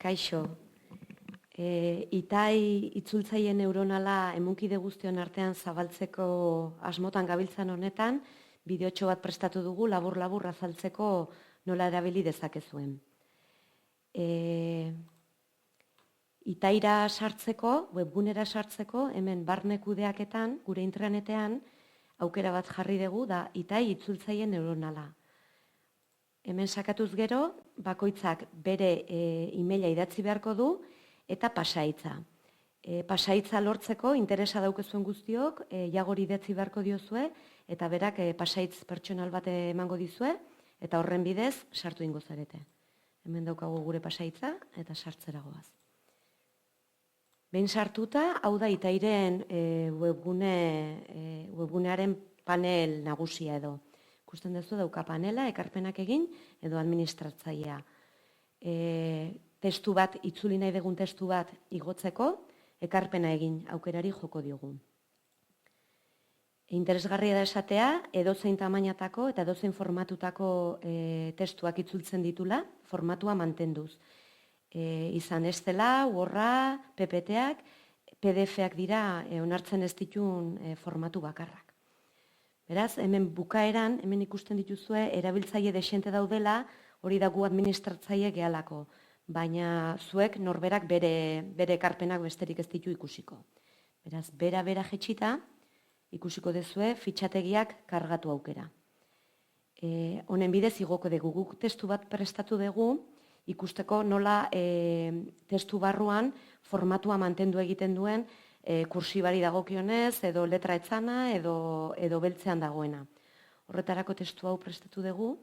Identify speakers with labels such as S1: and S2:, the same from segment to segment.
S1: Kaixo, itai itzultzaile neuronala emunkide guztion artean zabaltzeko asmotan gabiltzan honetan, bideotxo bat prestatu dugu labur-labur azaltzeko nola erabili dezakezuen. Itaira sartzeko, webgunera sartzeko, hemen barne kudeaketan, gure intranetean, aukera bat jarri dugu da itai itzultzaile neuronala. Hemen sakatuz gero, bakoitzak bere emaila idatzi beharko du eta pasaitza. Pasaitza lortzeko interesa daukezuen guztiok, jagori idatzi beharko diozue eta berak pasaitz pertsonal bat emango dizue eta horren bidez sartu ingo zarete. Hemen daukagu gure pasaitza eta sartzera goaz. Behin sartuta, hau da itairen webgunearen panel nagusia edo. Ikusten duzu dauka panela, ekarpenak egin edo administratzailea. Testu bat, itzuli nahi dugun testu bat igotzeko, ekarpena egin aukerari joko diogu. Interesgarria da esatea, edozein tamainatako eta edozein formatutako testuak itzultzen ditula, formatua mantenduz. Izan estela, Wordra, PPT-ak, PDF-ak dira onartzen ez ditun formatu bakarrak. Beraz, hemen bukaeran, hemen ikusten dituzue, erabiltzaile desiente daudela, hori da gu administratzaile gehalako, baina zuek norberak bere ekarpenak besterik ez ditu ikusiko. Beraz, bera jetxita, ikusiko dezue fitxategiak kargatu aukera. Honen bidez, igoko dugu, guk testu bat prestatu dugu, ikusteko nola testu barruan formatua mantendu egiten duen kursibari dagokionez, edo letra etzana, edo beltzean dagoena. Horretarako testu hau prestatu dugu,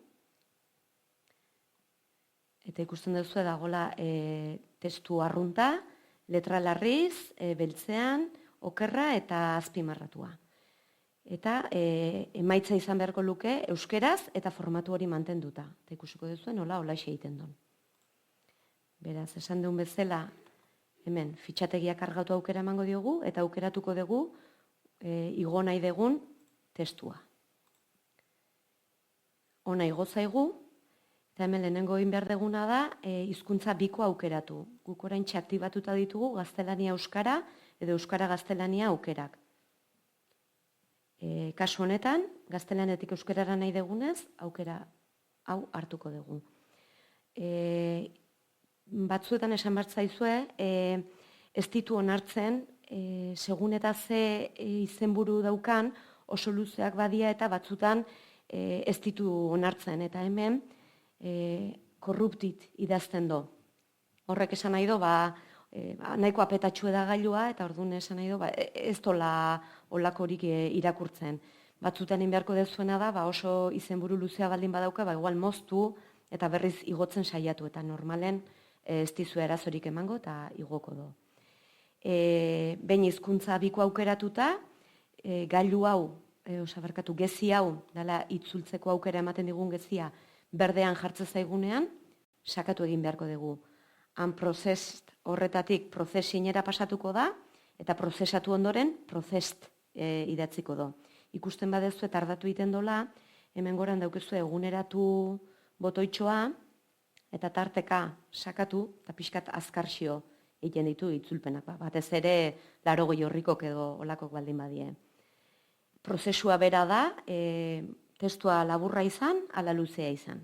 S1: eta ikusten duzu dagoela testu arrunta, letra larriz, beltzean, okerra eta azpimarratua. Eta emaitza izan beharko luke euskeraz eta formatu hori mantenduta. Eta ikusiko duzu nola holaxe egiten duen. Beraz, esan duen bezala, hemen, fitxategiak kargatu aukera emango diogu, eta aukeratuko dugu igo nahi dugun testua. Ona igo zaigu, eta hemen lehenengo egin behar duguna da, hizkuntza biko aukeratu. Guk oraintxe aktibatuta ditugu gaztelania euskara, edo euskara gaztelania aukerak. Kasu honetan, gaztelanetik euskarara nahi dugunez, aukera hau hartuko dugu. Batzuetan esan behar zaizue, ez ditu onartzen, segun eta ze izenburu daukan, oso luzeak badia eta batzutan ez ditu onartzen. Eta hemen, korruptit idazten do. Horrek esan nahi do, nahiko apetatxue da gailua, eta orduan esan nahi do, ez dola olakorik irakurtzen. Batzutan inbeharko dezuena da, oso izenburu luzea baldin badauka, igual moztu eta berriz igotzen saiatu, eta normalen ez dizu erazorik emango eta igoko do. Behin hizkuntza biko aukeratuta, gailu hau, gezi hau, dela itzultzeko aukera ematen digun gezia, berdean jartzen zaigunean, sakatu egin beharko dugu. Han prozest horretatik prozesinera pasatuko da, eta prozesatu ondoren prozest idatziko do. Ikusten badezu eta ardatu egiten dola, hemen goran daukezu eguneratu botoitxoa, eta tarteka sakatu, eta pixkat azkarxio egiten ditu itzulpenak. Batez ere, 80 horrikok edo olakok baldin badie. Prozesua bera da, testua laburra izan, ala luzea izan.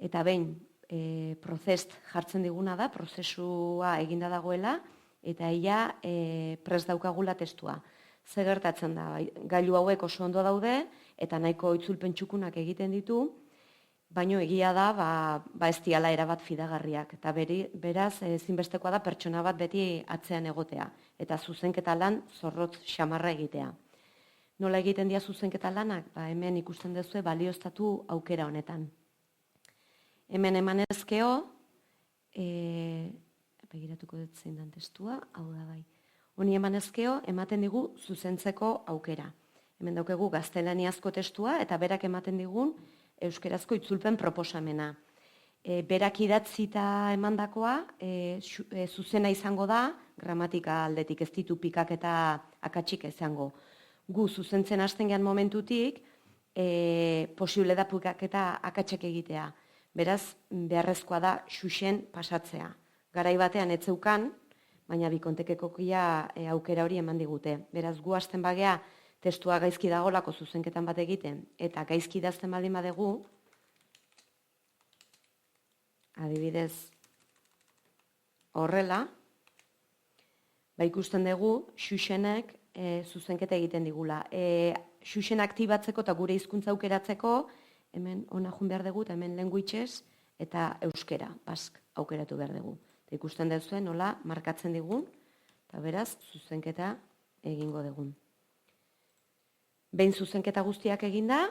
S1: Eta behin, prozest jartzen diguna da, prozesua eginda dagoela, eta ia prest daukagula testua. Ze gertatzen da, gailu hauek oso ondo daude, eta nahiko itzulpen txukunak egiten ditu, baino egia da, ez diala erabat fidagarriak. Eta beraz, ezinbestekoa da pertsona bat beti atzean egotea. Eta zuzenketa lan zorrotz xamarra egitea. Nola egiten dira zuzenketa lanak? Hemen ikusten duzue balioztatu aukera honetan. Hemen emanezkeo, begiratuko dut zein dan testua, hau da bai. Honi emanezkeo, ematen digu zuzentzeko aukera. Hemen daukegu gaztelaniazko testua, eta berak ematen digun euskerazko itzulpen proposamena. Berak idatzita emandakoa, zuzena izango da, gramatika aldetik ez ditu pikak eta akatsik izango. Gu zuzentzen hasten gehan momentutik, posible da pikak eta akatsak egitea. Beraz, beharrezkoa da xuxen pasatzea. garai batean etzeukan, baina bikontekekokia aukera hori eman digute. Beraz, gu hasten bagea testua gaizki dagolako zuzenketan bat egiten, eta gaizki idazten baldin badegu, adibidez horrela, ikusten dugu Xuxenek zuzenketa egiten digula. Xuxen aktibatzeko eta gure hizkuntza aukeratzeko, hemen ona joan behar dugu, eta hemen languages eta euskera, bask aukeratu behar dugu. Eta ikusten duzuen nola markatzen digun, eta beraz zuzenketa egingo dugun. Behin zuzenketa guztiak eginda,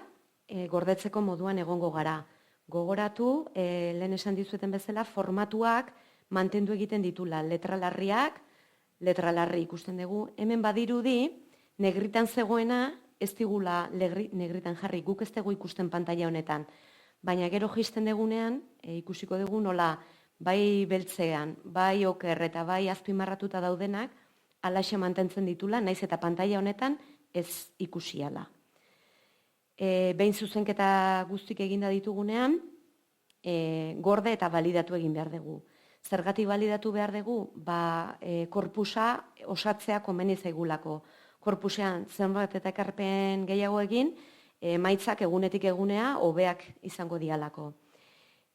S1: gordetzeko moduan egongo gara. Gogoratu, lehen esan dizueten bezala, formatuak mantendu egiten ditula. Letra larriak, letra larri ikusten dugu. Hemen badirudi, negritan zegoena, ez digula negritan jarri, guk ez dugu ikusten pantalla honetan. Baina gero jisten dugunean, ikusiko dugu nola, bai beltzean, bai oker eta bai azpimarratuta daudenak, alaxe mantentzen ditula, naiz eta pantalla honetan ez ikusiala. Behin zuzenketa guztik eginda ditugunean, gorde eta balidatu egin behar dugu. Zergatik balidatu behar dugu? Korpusa osatzea komeni zaigulako. Korpusean zenbat eta ekarpen gehiago egin, emaitzak egunetik egunea hobeak izango dialako.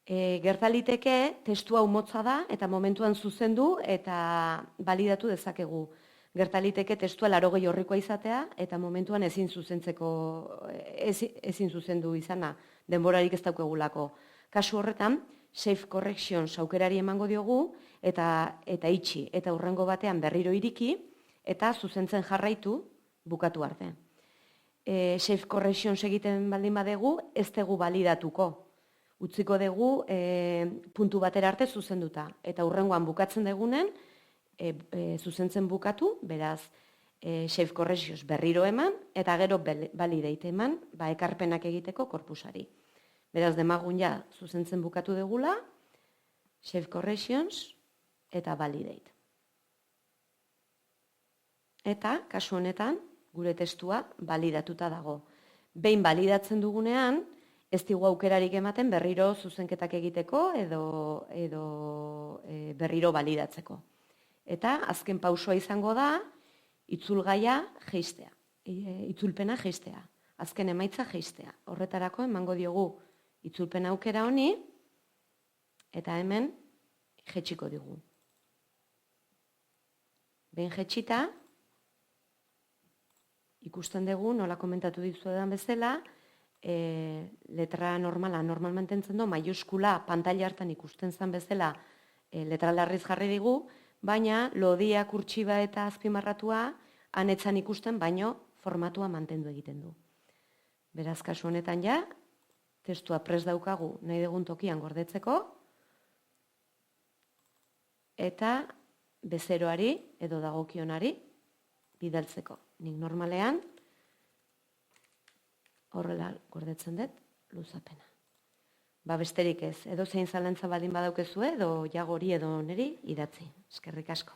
S1: Gertaliteke testua umotza da eta momentuan zuzendu eta balidatu dezakegu. Gertaliteke testua 80 orrikoa izatea eta momentuan ezin zuzendu izana, denborarik ez daukagulako. Kasu horretan, Safe Corrections aukerari emango diogu eta itxi eta hurrengo batean berriro iriki eta zuzentzen jarraitu bukatu arte. Safe Corrections egiten baldin badegu, ez dugu balidatuko. Utziko dugu puntu batera arte zuzenduta. Eta hurrengoan bukatzen degunen, zuzentzen bukatu, beraz, Safe Corrections berriro eman, eta gero validate eman, ekarpenak egiteko korpusari. Beraz, demagun ja, zuzentzen bukatu degula, Safe Corrections eta validate. Eta, kasu honetan, gure testua balidatuta dago. Behin balidatzen dugunean, ez digu aukerarik ematen berriro zuzenketak egiteko edo berriro balidatzeko. Eta azken pausua izango da, itzulgaia jeistea, itzulpena jeistea, azken emaitza jeistea. Horretarako emango diogu itzulpen aukera honi, eta hemen jetxiko digu. Behin jetxita, ikusten dugu, nola komentatu dizuetan bezala, letra normal mantentzen du, maiuskula pantaila hartan ikusten zen bezala letra larriz jarri digu, baina lodia, kurtsiba eta azpimarratua anetzan ikusten, baino formatua mantendu egiten du. Beraz, kasu honetan ja, testua prest daukagu nahi dugun tokian gordetzeko, eta bezeroari edo dagokionari bidaltzeko. Nik normalean, horrela gordetzen dut, luzapena. Besterik ez, edo zein zalantza baldin badaukezue, edo jagori edo niri idatzi. Eskerrik asko.